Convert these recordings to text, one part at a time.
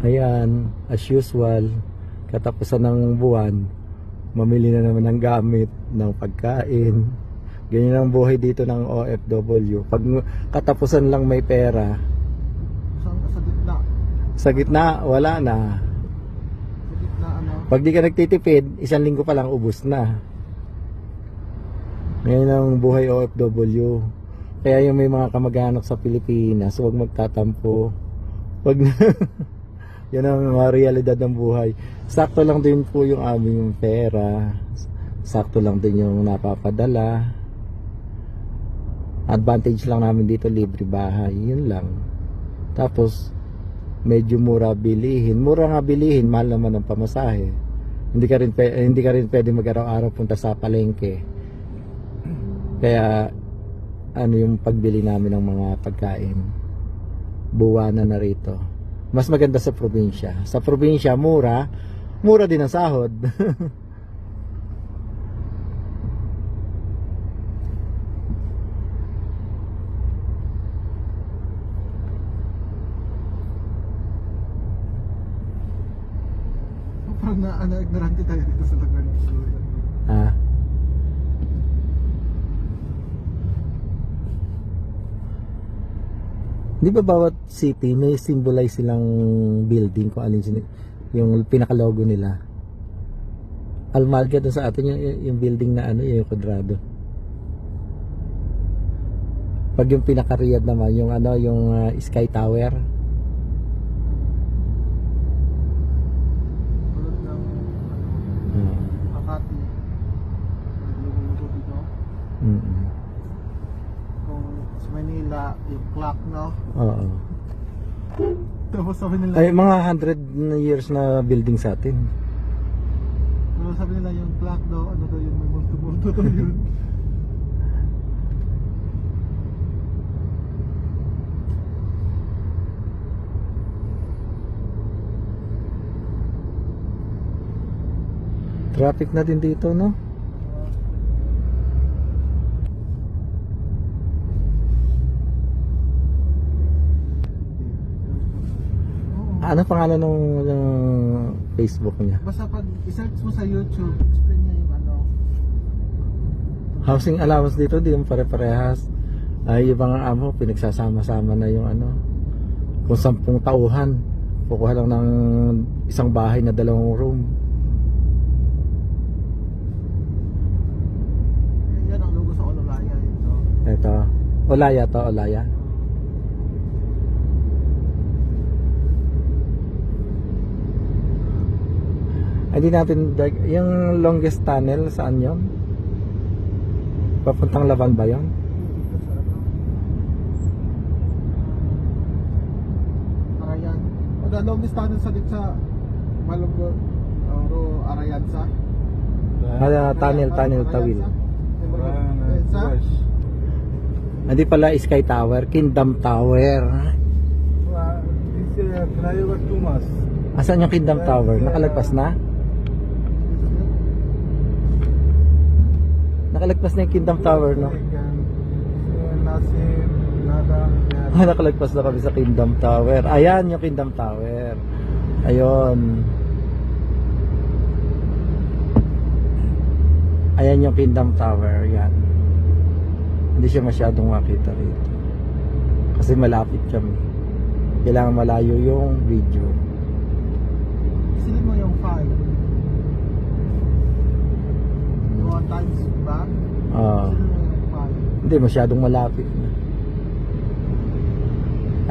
Ayan, as usual, katapusan ng buwan, mamili na naman ng gamit, ng pagkain. Ganyan ang buhay dito ng OFW. Pag katapusan lang may pera, Sa gitna. sa gitna, wala na. Sa gitna ano. Pag di ka nagtitipid, isang linggo pa lang ubos na. Ngayon ang buhay OFW. Kaya yung may mga kamag-anak sa Pilipinas, huwag magtatampo. Huwag na. Yan ang mga realidad ng buhay. Sakto lang din po yung aming pera. Sakto lang din yung napapadala. Advantage lang namin dito, libre bahay. Yun lang. Tapos, medyo mura bilihin. Mura nga bilihin, mahal naman ang pamasahe. Hindi ka rin pwede mag-araw-araw punta sa palengke. Kaya, ano yung pagbili namin ng mga pagkain? Buwanan na rito. Mas maganda sa probinsya. Sa probinsya, mura. Mura din ang sahod. Parang ignorante tayo dito sa lugar ng Sudan. Ah. Di ba bawat city may symbolize silang building kung alin yung pinaka-logo nila? Almalga doon sa atin yung building na ano, yung kwadrado. Pag yung pinaka-Riyadh naman, yung ano, yung Sky Tower. Tulad ng Makati. Lugo dito. Mm-mm. Kung sa Manila, yung clock, no? Oo. Tapos sabi nila, Ay, mga 100 na years na building sa atin. tapos sabi nila yung clock daw, ano daw yun, may multo-multo daw yun. Traffic na din dito, no? Ano pangalan ng Facebook niya? Basta pag i-search mo sa YouTube, explain niya yung ano. Housing allowance dito, di yung pare-parehas. Ay, yung mga amo, pinagsasama-sama na yung ano. Kung 10 tauhan, kukuha lang ng isang bahay na 2 room. Yan ang logo sa Ololaya ito. Ito. Olaya to, Olaya. Hindi natin, yung longest tunnel, saan yon? Papuntang Laban ba yon? Dito sa ano. Arayan. O the longest tunnel sa dito sa Malunggo, Arayansa. Tunnel Tawil. Arayansa. Hindi pala Sky Tower, Kingdom Tower. This flyover too much. Asan yung Kingdom Tower? Nakalagpas na? Nakalagpas na yung Kingdom Tower, no? Nakalagpas na kami sa Kingdom Tower. Ayan yung Kingdom Tower. Ayun. Ayan yung Kingdom Tower. Yan. Hindi siya masyadong makita rito. Kasi malapit kami. Kailangan malayo yung video. Silin mo yung 5. Yung times back. Silin mo yung 5. Hindi, masyadong malapit na.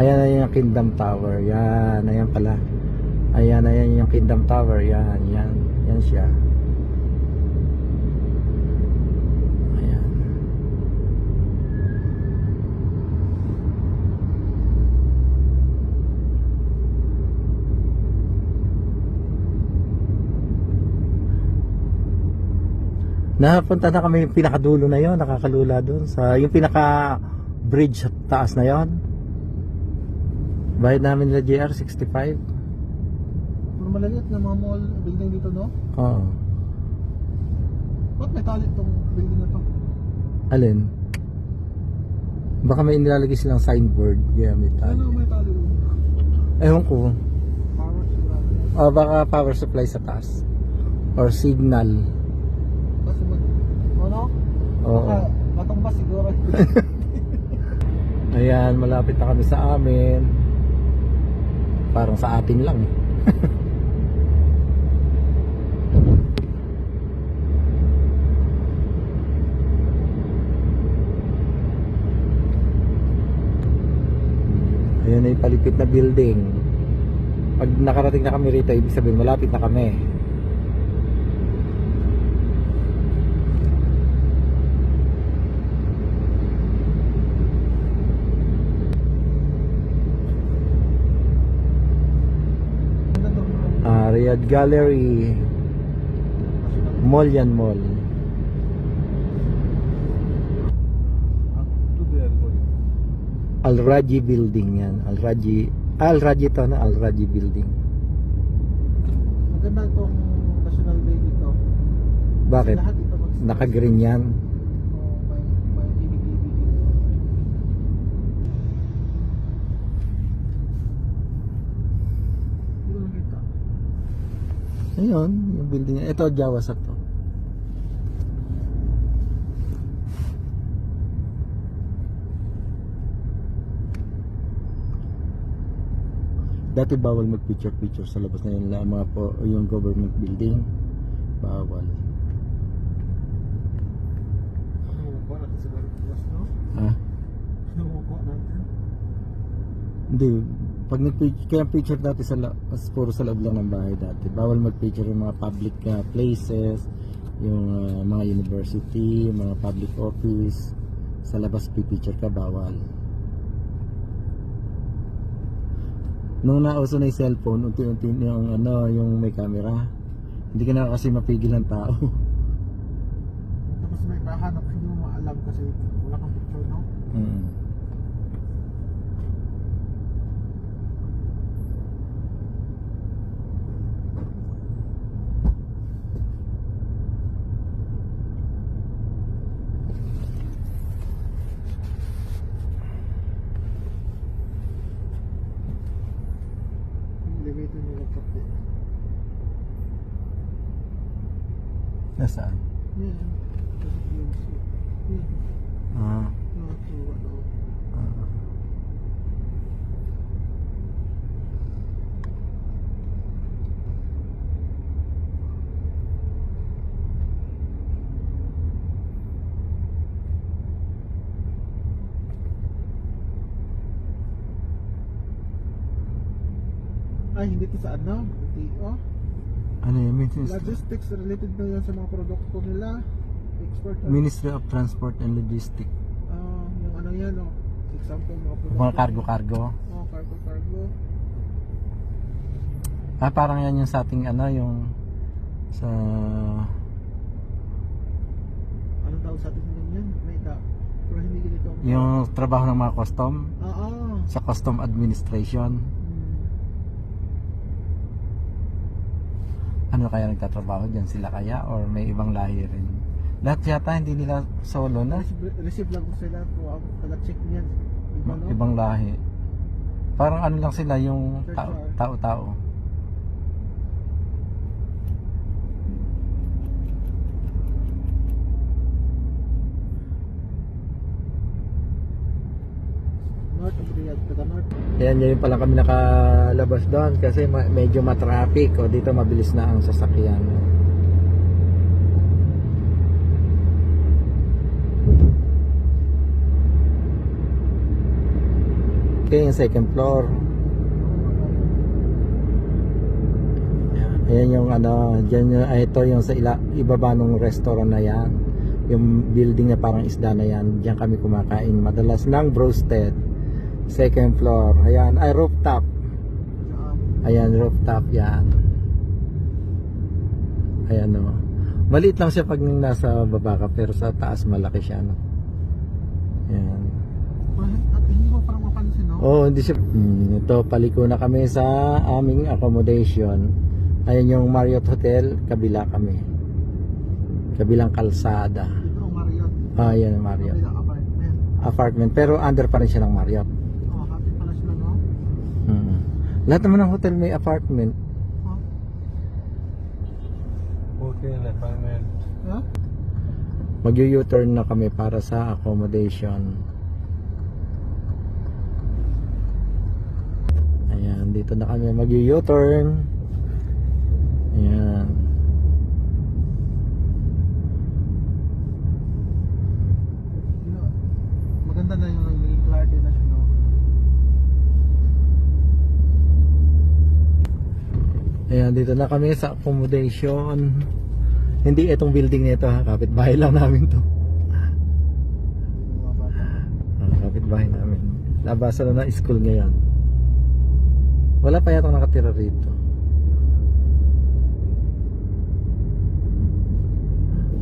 Ayan yung Kingdom Tower. Yan, ayan pala. Ayan yung Kingdom Tower. Yan siya. Ayan. Napunta na kami yung pinakadulo na yon, nakakalula doon sa yung pinaka bridge taas na yon. Bayad namin nila JR 65. Puro malaliit na mga mall building dito, no? Oo. Ba't may tali itong building na to? Alin? Baka may inilalagay silang signboard. Yeah, may tali. Ano may tali? Ewan ko. Power O baka power supply sa taas. Or signal. Kasi ano? Oo. Matumba siguro. Ayan, malapit na kami sa amin. Parang sa atin lang eh. Ayan ay palipit na building. Pag nakarating na kami rito, ibig sabihin malapit na kami. Riyadh Gallery. Mall yan, mall. Al-Raji Building yan. Al-Raji to na, Al-Raji Building. Maganda itong National Day dito. Bakit? Lahat dito Naka-green yan. may ibig-ibig dito. Hindi ko nakita. Ayun, yung building. Ito, Jawasat to. Dati bawal mag-picture sa labas na yun lang, mga po, yung government building. Bawal. Nakuha natin sa Garibas, no? Ha? Nakuha natin. Hindi. Pag nag-picture, kaya picture dati puro sa loob lang ng bahay dati. Bawal mag-picture yung mga public places, yung mga university, mga public office. Sa labas pipicture ka, bawal. Nung nauso na yung cellphone, unti-unti yung yung may camera. Hindi ka na kasi mapigil ng tao. Tapos may kahanap, hindi mo maalam kasi wala kang picture, no? Elevator nila pati. Nasaan? Yan. Tapos yung yan. Ah. Nakatuwa, no? Ay, hindi to sa ano? Hindi, oh. Ano yun? Logistics related na yan sa mga produkto nila. Export. Ministry of Transport and Logistics. Yung ano yan, oh. Example, mga produkto. Mga cargo-cargo. Oh, cargo. Parang yan yung sa ating yung sa Ano daw sa atin yan? May da. Pero hindi ganito. yung trabaho ng mga custom Oo. sa custom administration. Ano kaya nagtatrabaho dyan? Sila kaya or may ibang lahi rin? Lahat yata hindi nila solo na. Receive lang ko sila kung ako taga-check niyan. Iba, no? Ibang lahi. Parang ano lang sila yung tao-tao. North of Riyadh, taga-north. Ayan, ngayon pa lang kami nakalabas doon kasi medyo matraffic o dito mabilis na ang sasakyan. Okay, yung second floor. Ayan yung dyan yung, ito yung sa ibaba ng restaurant na yan. Yung building na parang isda na yan. Diyan kami kumakain. Madalas ng roasted. Second floor. Ayan, ay rooftop. Ayan, rooftop yan. Ayan o. Maliit lang siya pag nasa baba ka pero sa taas malaki siya, no? Ayan. At hindi mo parang mapansin, no? Oh, hindi siya. Ito, paliko na kami sa aming accommodation. Ayan yung Marriott Hotel, kabila kami. Kabilang kalsada. Ito ang Marriott. Ayan ang Marriott. Kabilang apartment. Apartment, pero under pa rin siya ng Marriott. Oh, happy pala sila, no? Lahat naman ng hotel may apartment. Oh. Ha? Mag-u-turn na kami para sa accommodation. Ayan, dito na kami mag-u-turn. Ayan. Maganda na yung naging clarity na siya, no? Ayan, dito na kami sa accommodation. Hindi itong building nito ha, kapitbahay lang namin to. Yung mga bata. Kapitbahay namin. Labasan na ng school ngayon. Wala pa yata nakatira rito.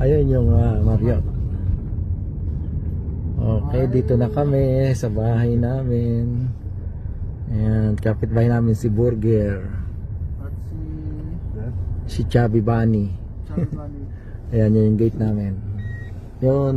Ayun yung Marriott. Okay, dito na kami sa bahay namin. Ayan, kapitbahay namin si Burger. At Si Chubby Bunny. Charlie Bunny. Ayan, yun yung gate namin. Yun,